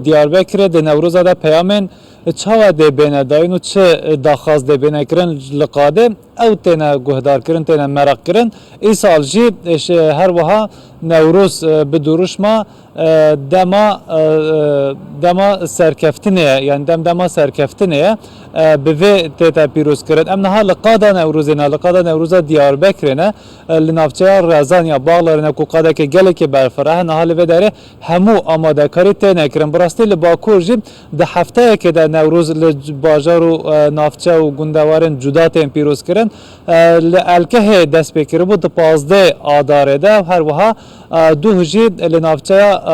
Diyarbakır'da de Nevruz'a da peyamen çava de bene dayın u çe daxaz de bene kirin liqade ev tene guhdar kirin tene merak kirin İsal jî her wiha Nevruz bi duruşma dema serkeftineye yani dema serkeftineye bi vê tête pîroz kirin em niha liqada Newruzê ne liqada Newruza Diyarbakırê ne li navçeya Rezan ya Bağlarê ku qadeke gelekî berfireh niha li vê derê hemû amadekarî tê nekirin bi rastî li Bakur jî di hefteyekê de Newruz li bajar û navçe û gundewarên cuda tên pîroz kirin li Elkehê dest pê kiribû di 15 adarê de her wiha duh jî li navçeya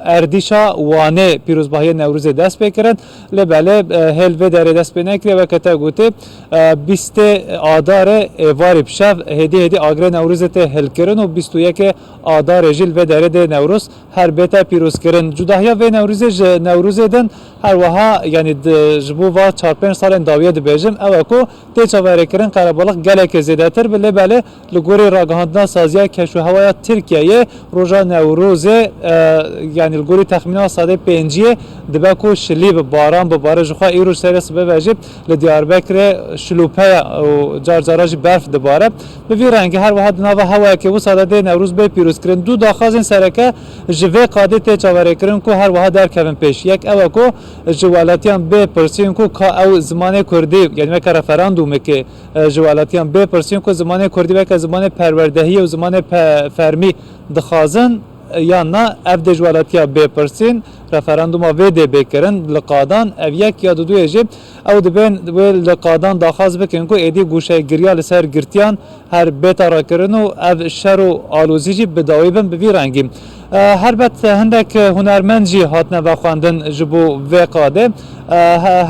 Erdîşa Wanê pîrozbahiyê Newruzê dest pê kirin li belê hêl vê derê dest pê nekiriye weke te gotê 20 adarê êvarê pişev hêdî agrê Newruzê tê hilkirin û 21 adarê jî li vê derê de Newruz her bête pîroz kirin. Cudahiya vê Newruzê ji Newruzê din her wiha yani ji bo va 4-5 salên dawiye dibêjim ew e ku tê çaverêkirin qerebalık gelekê zêdetir bi lê belê li gorî ragihandina saziya keşûhewaya Tirkiyeyê roja Newrozê yani li gorî texmîna sadê 5 dibe ku şilî bi baran bibare ji xwe îroj serê sibe ve jî li Diyarbakırê şilûpeya û car cara jî berf dibare bi vî rengî her wiha di nava hewayekê wisa de dê Newruz bê pîrozkirin du daxwazên sereke ji vê qadê tê çaverêkirin ku her wiha derkevin pêş yek ew e ku ji welatiyan bê pirsîn ku ka ew zimanê Kurdî yani weke referandumekê ji welatiyan bê pirsîn ku zimanê Kurdî weke zimanê perwerdehiyê û zimanê fermî dixwazin yan na ev de ji welatiya bê pirsîn referanduma vê dê bêkirin li qadan ev yek ya duyê jî ew dibên wê li qadan daxwaz bikin ku êdî gûşegiriya li ser girtiyan her bêta rakirin û ev şer û alozî jî bi dawî bin bi vî rengî helbet hindek hunermend jî hatine vexwendin ji bo vê qadê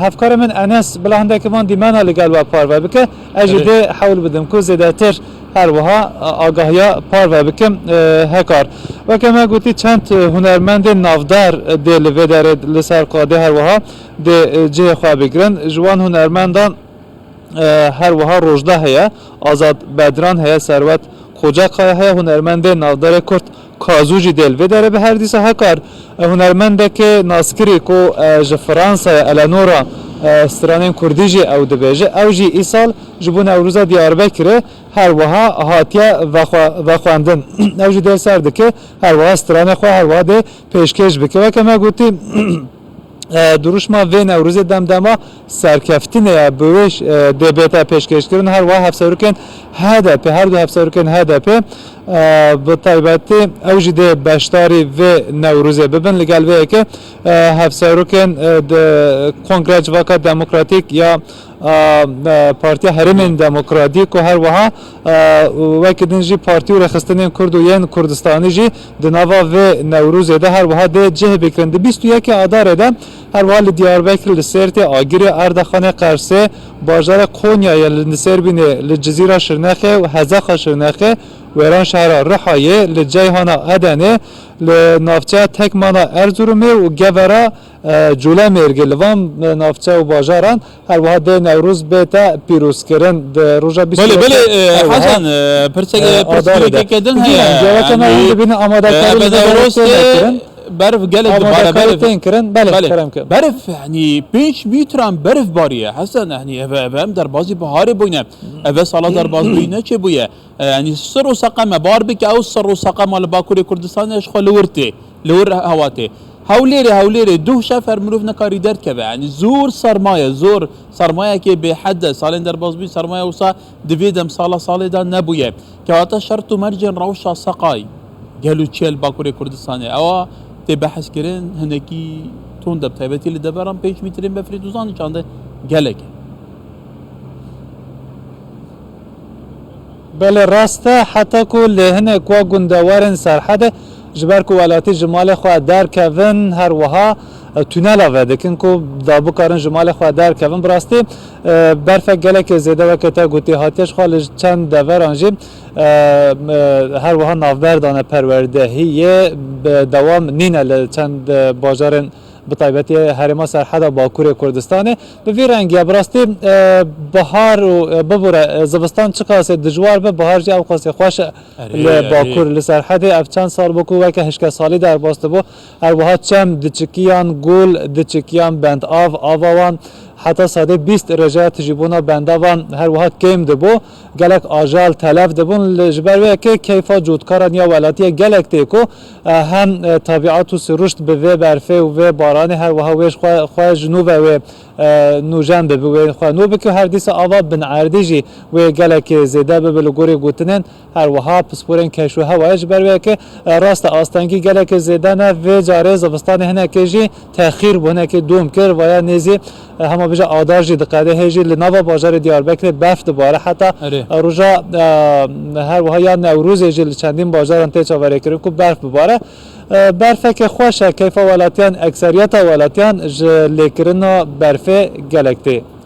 hevkarê min Enes bila hindekî van dîmena li gel we parve bike ez jî dê hewl bidim ku zêdetir her wiha agahiya parve bikim hekar weke me gotî çend hunermendên navdar dê li vê derê li ser qadê her wiha dê cihê xwe bigirin ji wan hunermendan her wiha Rojda heye Azad Bedran heye Servet Xocaqaya heye hunermendê navdarê Kurd Kazû jî dê li vê derê bi her dîsa hekar hunermendekê naskirî ku ji Fransaya Eleanora stranên Kurdî jî ew dibêje ew jî îsal ji bo Newruza Diyarbakırê her wiha hatiye vexwendin ew jî dê ser dike her wiha stranê xwe her wiha dê pêşkêş bike weke me gotî duruşma vê Newruzê demdema serkeftinê bi wê dê bête pêşkêşkirin her wiha hevserokên HDP her du hevserokên HDP bi taybetî ew jî dê beşdarî vê Newruzê bibin li gel vê yekê hevserokên Kongre Civaka Demokratîk ya Partiya Herêmên Demokratîk û her wiha wekî din jî Partî û Rexistinên Kurd û yên Kurdistanî jî di nava vê Newruzê de her wiha dê cih bikirin di 21 adarê de her wiha li Diyarbakır li Sêrtê Agirê Erdaxanê Qersê bajara Konyayê li Nisêrbînê li Cizîra Şirnexê û Hezexa Şirnexê wêran şehra Rihayê li Ceyhana Edenê li navçeya Tekmana Erzurumê û gevera Culemêrgê li van navçe û bajaran her wiha dê Newruz bête pîrozkirin di roja Hasan pirsgirêkê din heye amadekarî berf gelek dibare berf berf yani 5 metran berf bariye Hasan yani ev derbazî biharê bûne ev sala derbazî ne çê bûye yani sir û seqeme bar bike ew sir û seqema li Bakurê Kurdistanê ji xwe li wir li wir hewatê hewlêrê duh şefer mirov nekarî derkeve yani zor sermayekê bêhed salên derbazbûyî sermaya wisa divê dem salê da nebûye kewata şert û mercên rewşa seqay gel û çê li Bakurê Kurdistanê ewa tê behezkirin hinekî ton de taybetî li deveran 5 metrên befrê duzanî çande gelek belê rast e heta ku li hinek wa gundewarên serhedê ji ber ku welatî ji malê xwe derkevin her wiha tünela vedikin ku da bikarin ji malê xwe derkevin bi rastî berfek gelekê zêde weke te gotî hatiye ji xwe li çend deveran jî هر وها نافبردان پروردهی دوام نینه لچند باجارن بطایبتی هرما سرحد باکور کردستانه به وی رنگی براستی بهار و ببوره زمستان چه کاسه دجوار به بهار جی او کاسه خوش باکور لسرحد اف چند سال بکو و که هشکه سالی در باست بو هر وها چم دچکیان گول دچکیان بند آوان حتی ساده 20 رجاء تجيبونا بندوان هر وها کم دبو گلک آجال تلف دبون لجبر و که کیفا جودکاران یا ولاتی گلک تیکو هم طبیعت و سروشت به و برفه و باران هر وها ویش خواه جنوب و نوجان به و خواه نو بکو هر دیس آوا بن عردیجی و گلک زیده به بلگوری گوتنن هر وها پسپورن کشو هوا جبر و که راست آستانگی گلک زیده نه و جاره زبستان هنه که جی تأخیر بونه که دوم کر و یا نیزی همه بجا آدارجی دقیقه هجی لنوا بازار دیاربکر بفت دوباره حتی روزا هر وها یا نوروز هجی چندین بازار انته چاوره کرد که برف بباره برفه که خوشه کیف ولاتیان اکثریت ولاتیان لیکرنا برفه گلکتی